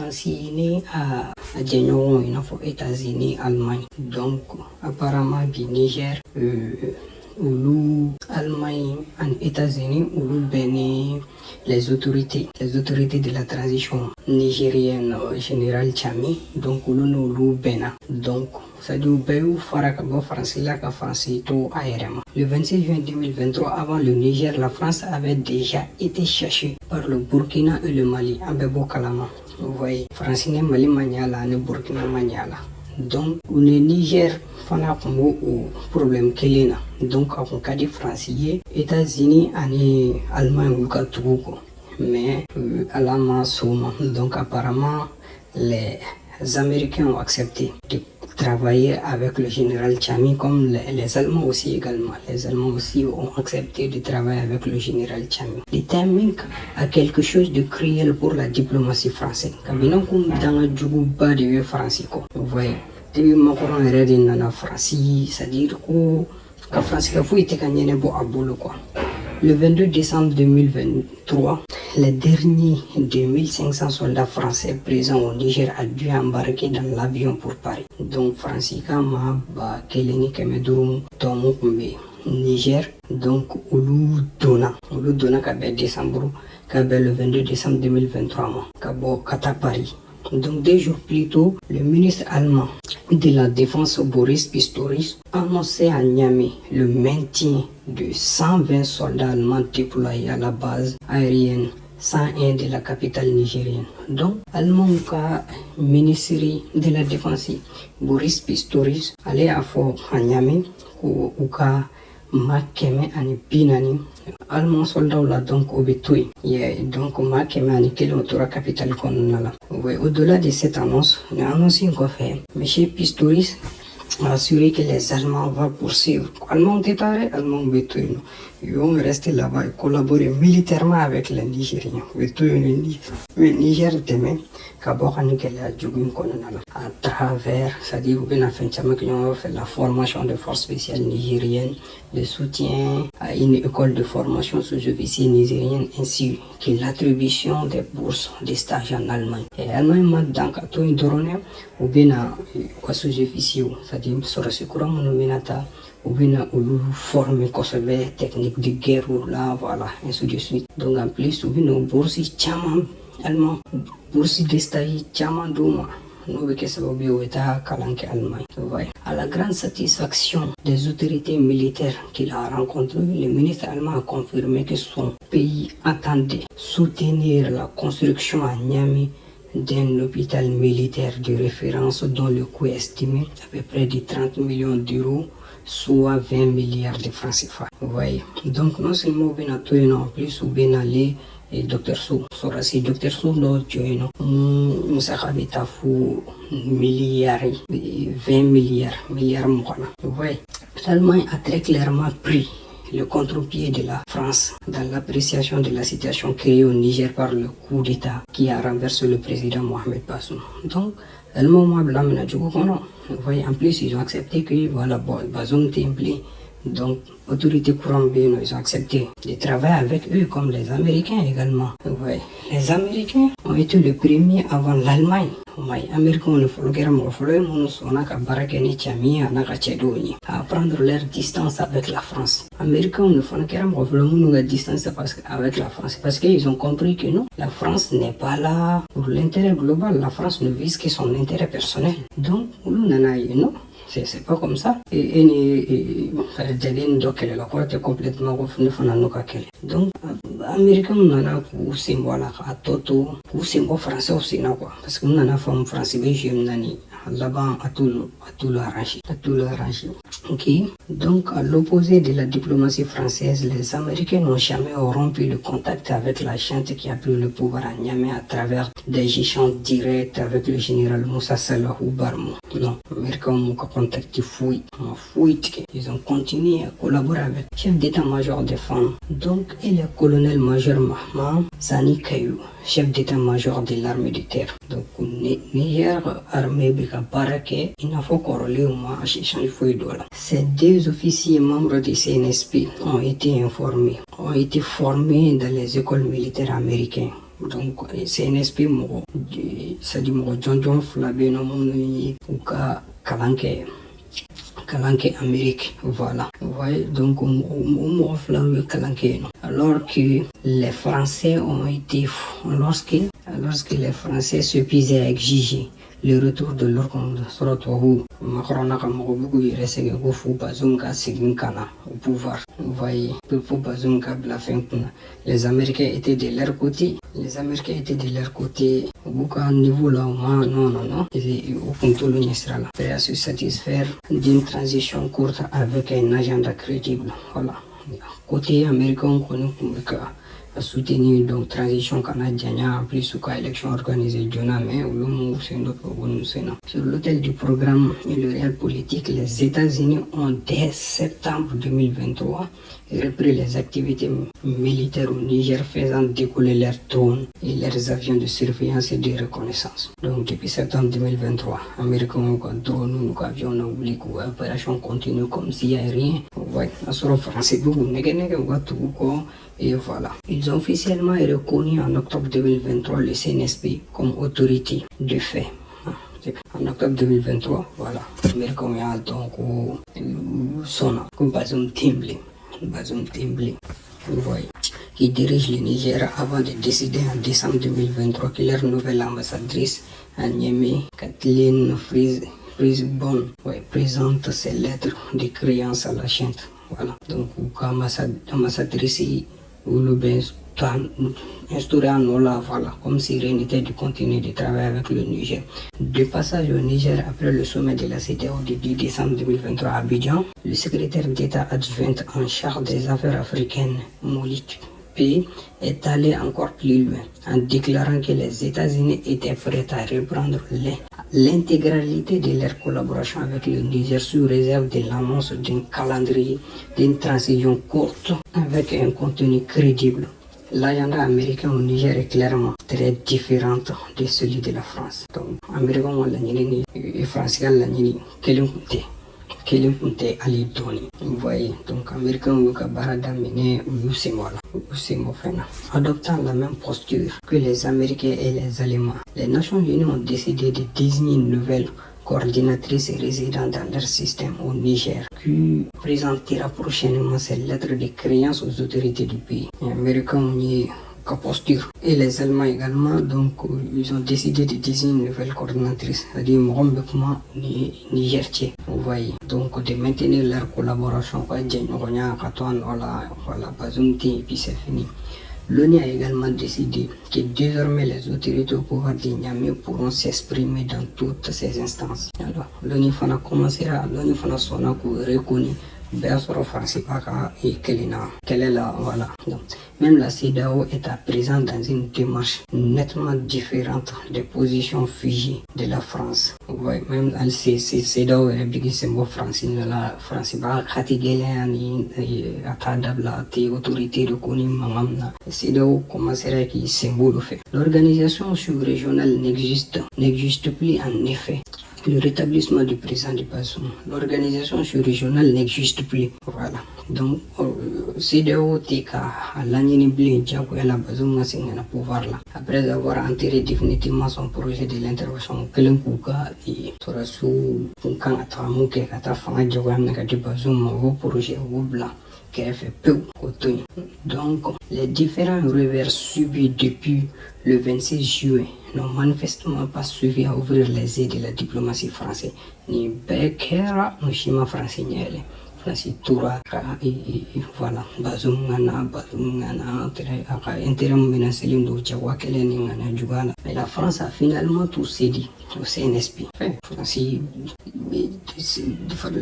France à Djegnon, il faut États-Unis, Allemagne. Donc, apparemment, du Niger, Allemagne, États-Unis, Bénin, les autorités de la transition nigérienne, général Tchami, donc Bénin. Donc, ça dit le 26 juin 2023, avant le Niger, la France avait déjà été cherchée par le Burkina et le Mali, en Bebo Kalama. Vous voyez, France n'est Mali Maniala, ne Burkina Maniala. Donc, le Niger, fana kumbo o problème kelena. Donc, à mon cas de français, États-Unis, et Allemagne, ou Katouko. Mais, à la masse, donc apparemment, les Américains ont accepté de travailler avec le général Tchami, comme les Allemands aussi également. Les Allemands aussi ont accepté de travailler avec le général Tchami. Le timing a quelque chose de cruel pour la diplomatie française. Comme dans le Djouba de France, vous voyez, depuis Macron est dans la France, c'est-à-dire que la France a été gagnée à Bolo. Le 22 décembre 2023, les derniers 2500 soldats français présents au Niger ont dû embarquer dans l'avion pour Paris. Donc, Francisca Mahaba, Keleni Kemedoum, Tomokumbe, Niger, donc Oulu Dona, le 22 décembre 2023, Kabo Kata Paris. Donc 2 jours plus tôt, le ministre allemand de la Défense Boris Pistorius annonçait à Niamey le maintien de 120 soldats allemands déployés à la base aérienne 101 de la capitale nigérienne. Donc, allemand ministre de la Défense Boris Pistorius allait à Fort à Niamey ou Makeme ani Binani. Allemand soldat là donc au Betoué. Donc Makeme ani quelle autre capitale qu'on a là. Au-delà de cette annonce, on a annoncé qu'on fait. Monsieur Pistorius a assuré que les Allemands vont poursuivre. Allemands détarés, Allemands Betoué. Ils vont rester là-bas et collaborer militairement avec les Nigériens. Le Niger demain, à travers, c'est-à-dire qu'on fait la formation de forces spéciales nigériennes, le soutien à une école de formation sous-officiers nigériennes, ainsi que l'attribution des bourses de stage en Allemagne. Et Allemagne, dans le cas ou bien sous-officiers, c'est-à-dire sur le secours monumental, ou bien former Kosovo technique de guerre là, voilà, ainsi de suite. Donc en plus, ou bien bourses allemand, bourses de stage Doma. À la grande satisfaction des autorités militaires qu'il a rencontrées, le ministre allemand a confirmé que son pays attendait soutenir la construction à Niamey d'un hôpital militaire de référence dont le coût est estimé à peu près de 30 millions d'euros, soit 20 milliards de francs CFA. Vous voyez. Donc non seulement en plus ou bien aller et Dr Sou, Sorasi Dr Sou no joino, Moussakhabita fou milliards, 20 milliards mouana. Vous voyez. L'Allemagne a très clairement pris le contre-pied de la France dans l'appréciation de la situation créée au Niger par le coup d'État qui a renversé le président Mohamed Bazoum. Donc, vous voyez, en plus, ils ont accepté que voilà, Bazoum était impliqué. Donc, autorités courantes, ils ont accepté de travailler avec eux comme les Américains également. Vous voyez, les Américains ont été les premiers avant l'Allemagne. Les Américains ont à prendre leur distance avec la France. Les Américains ont la distance avec la France parce qu'ils ont compris que non, la France n'est pas là pour l'intérêt global. La France ne vise que son intérêt personnel. Donc, non. C'est pas comme ça. Donc, Américains, on en a pour symbole à Toto, pour symbole français aussi, parce qu'on en a fait en français, là-bas, à tout l'arranger. Ok. Donc, à l'opposé de la diplomatie française, les Américains n'ont jamais rompu le contact avec la junte qui a pris le pouvoir à Niamey à travers des échanges directs avec le général Moussa Salahou Barmou. Non, les Américains ont contacté fouille. Ils ont continué à collaborer avec le chef d'état-major des femmes, donc, et le colonel-major Mahmoud Sani Kayou, chef d'état-major de l'armée de terre. Donc, Niger, armée Bika Barake, il n'a pas corrélé au moins à échanger fouille d'Ola. Ces 2 officiers membres du CNSP ont été formés dans les écoles militaires américaines Donc CNSP mɔgɔ c'est-à-dire mɔgɔ jɔnjɔn fila bɛ yen nɔ minnu ye u ka kalan kɛ Amérique, voilà. Vous voyez, donc alors que les Français ont été lorsque les Français se pisaient à exiger le retour de leur Macron a beaucoup au pouvoir. Vous voyez, les Américains étaient de leur côté. Beaucoup niveau là, non. Prêt à se satisfaire d'une transition courte avec un agenda crédible. Voilà. Côté américain, on connaît à soutenir donc transition canadienne plus ou élection organisée mais sur l'autel du programme et le réel politique, les États-Unis ont dès septembre 2023 repris les activités militaires au Niger, faisant décoller leurs drones et leurs avions de surveillance et de reconnaissance. Donc depuis septembre 2023, Américains ont drone, nous avions oublié opération continue comme s'il n'y a rien. Ouais, sur français et voilà. Ils ont officiellement reconnu en octobre 2023 le CNSP comme autorité de fait. En octobre 2023, voilà. Américains ont donc son nom, Bazoum Timblé, vous voyez, qui dirige le Niger avant de décider en décembre 2023 que leur nouvelle ambassadrice à Niamey, Kathleen Frisbon, présente ses lettres de créance à la chaîne. Voilà. Donc, ambassadrice, ou le instauré en Ola, voilà, comme si rien n'était du continuer de travail avec le Niger. De passage au Niger après le sommet de la CEDEAO du 10 décembre 2023 à Abidjan, le secrétaire d'État adjoint en charge des affaires africaines, Moulik P, est allé encore plus loin en déclarant que les États-Unis étaient prêts à reprendre l'intégralité de leur collaboration avec le Niger sous réserve de l'annonce d'un calendrier d'une transition courte avec un contenu crédible. L'agenda américain au Niger est clairement très différent de celui de la France. Donc, Américains ont l'année et Français ont l'année Kélim Kunte Ali Doni. Vous voyez, donc Américains ont mené adoptant la même posture que les Américains et les Allemands. Les Nations Unies ont décidé de désigner une nouvelle coordinatrice résidant dans leur système au Niger, qui présentera prochainement ses lettres de créance aux autorités du pays. Les Américains ont mis posture. Et les Allemands également, donc ils ont décidé de désigner une nouvelle coordinatrice, c'est-à-dire Morambekuma Nigertier. Vous voyez, donc de maintenir leur collaboration, voilà, Bazoumti, et puis c'est fini. L'ONU a également décidé que désormais les autorités au pouvoir de Niamey pourront s'exprimer dans toutes ces instances. Alors, l'ONU fana commencera, l'ONU fana sona pour reconnaître et voilà. Donc, même la CEDEAO est à présent dans une démarche nettement différente des positions figées de la France. Ouais, même la CEDEAO est bien c'est bon français la France va fatiguer les atadabla des autorités reconnues mamamna. CEDEAO commencera qui symbole fait. L'organisation sous-régionale n'existe plus en effet. Le rétablissement du président du Bazoum, l'organisation sous-régionale n'existe plus. Voilà. Donc, CEDEAO Tika, l'année blé, Djakou et la Bazoum n'a pouvoir là. Après avoir enterré définitivement son projet de l'intervention, Kelen Kouka et Torassou, Punkan Ataramouke, Katafanga, Djakou, Nakati Bazoum, vos projets, vos blancs. Donc, les différents revers subis depuis le 26 juin n'ont manifestement pas suffi à ouvrir les yeux de la diplomatie française. Ni Bekera, ni Chima français, Francis Toura, et voilà, Bazoum Ngana, intérim menacé l'Indo, Djawa, Keleni, Djugala. Mais la France a finalement tout cédé au CNSP.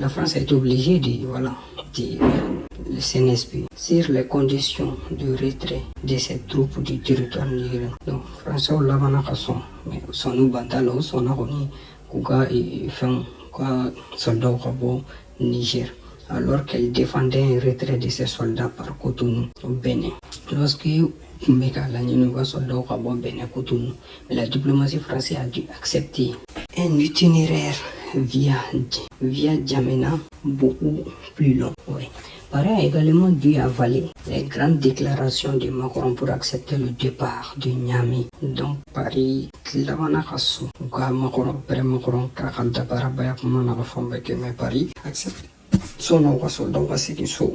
La France est obligée de, voilà, le CNSP sur les conditions de retrait de ces troupes du territoire nigérien. Donc, Français, mais son Ubantalo, son Aroni, Kouka et Fin, quoi, soldats au Niger, alors qu'elle défendait un retrait de ses soldats par Cotonou au Bénin. Lorsque Meka Lanino soldats au Bénin Cotonou, la diplomatie française a dû accepter un itinéraire via Djamena beaucoup plus long. Oui. Paris a également dû avaler les grandes déclarations de Macron pour accepter le départ de Niamey. Donc Paris, Lavana Kassou, Macron, Macron, Kakanta Parabaya, Mana Fambeke, mais Paris accepte son envoi, donc c'est qu'il faut.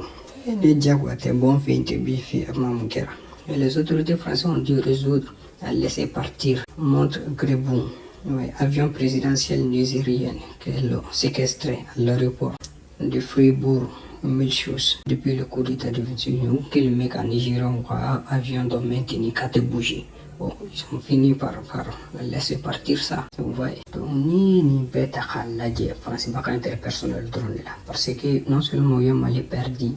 Les diables étaient bons, fait bifi, Mamukera. Et les autorités françaises ont dû résoudre à laisser partir Monte Grébon, avion présidentiel nigérien qu'elle séquestré à l'aéroport de Fribourg. 1000 choses depuis le coup d'état de 28 juin où le mec en Nigeria un avion doit maintenir 4 bougies. Bon, ils ont fini par laisser partir ça. Vous voyez. Donc, ni bête à la guerre, c'est pas interpersonnel drone là. Parce que non seulement il y a Mali perdu,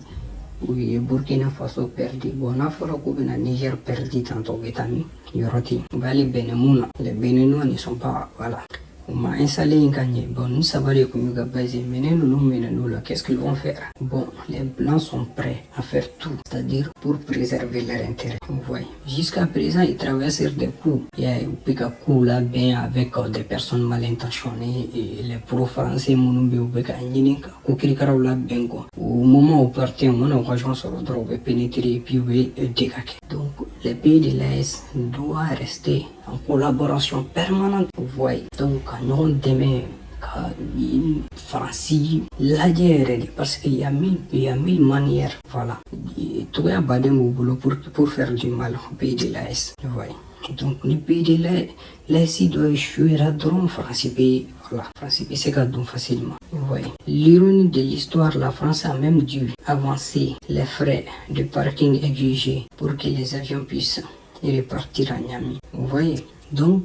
oui, Burkina Faso perdu, bon, on a fait le Niger perdu tantôt, Betami, Yoroti. Les Bénémouna, les Bénénois ne sont pas, voilà. On m'a installé un gagné. Bon, nous savons que nous avons basé. Mais nous, qu'est-ce qu'ils vont faire? Bon, les Blancs sont prêts à faire tout, c'est-à-dire pour préserver leur intérêt. Vous voyez. Jusqu'à présent, ils traversent des coups. Il y a un coup là, bien avec des personnes mal intentionnées. Et les pro-français, au moment où partait, on a rejoint sur le droit de pénétrer et puis dégager. Donc, les pays de l'Est doivent rester en collaboration permanente. Vous voyez. Donc, nous demain France, la guerre, parce qu'il y a mille manières, voilà. Tout est badé au boulot pour faire du mal au pays de l'Est, vous voyez. Donc, le pays de l'Est, il doit échouer à drone, France pays, voilà. France pays, c'est gardé facilement, vous voyez. L'ironie de l'histoire, la France a même dû avancer les frais de parking exigés pour que les avions puissent repartir à Niamey, vous voyez. Donc,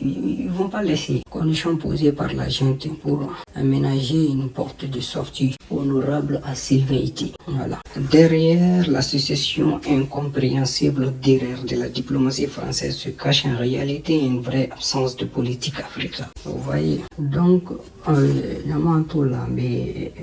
ils ne vont pas laisser. Conditions posées par la gente pour aménager une porte de sortie honorable à Sylvain. Voilà. Derrière l'association incompréhensible derrière de la diplomatie française se cache en réalité une vraie absence de politique africaine. Vous voyez. Donc, le manteau là, mais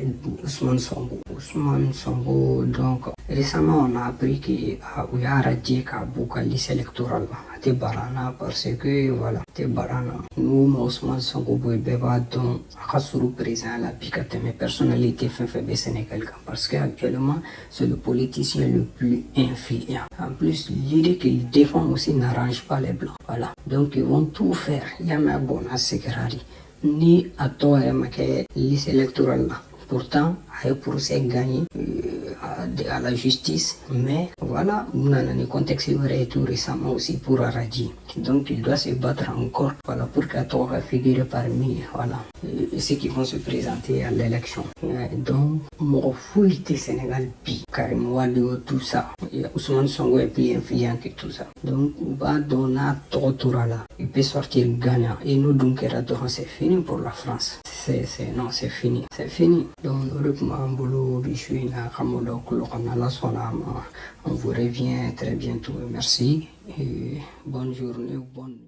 Ousmane Sonko, donc, récemment on a appris qu'il y a radié Kabouka lycée électoral. Te barana parce que voilà te barana nous Ousmane Sonko beba donc Akasuru président la picate mes personnalités fait Sénégal parce qu'actuellement c'est le politicien le plus influent. En plus l'idée qu'il défend aussi n'arrange pas les blancs, voilà, donc ils vont tout faire. Il y a ma bonne sécurité ni à toi et lycée électoral là. Pourtant, il y a un procès gagné à la justice, mais voilà, on a un contexte tout récemment aussi pour Aradi. Donc, il doit se battre encore, voilà, pour qu'Atora figure parmi, voilà, ceux qui vont se présenter à l'élection. Donc, mon fouille Sénégal, carrément, tout ça. Ousmane Sonko est plus influent que tout ça. Donc, on va donner trop là. Il peut sortir gagnant. Et nous, donc, c'est fini pour la France. Non, c'est fini. C'est fini. Donc, on vous revient très bientôt. Merci et bonne journée ou bonne nuit.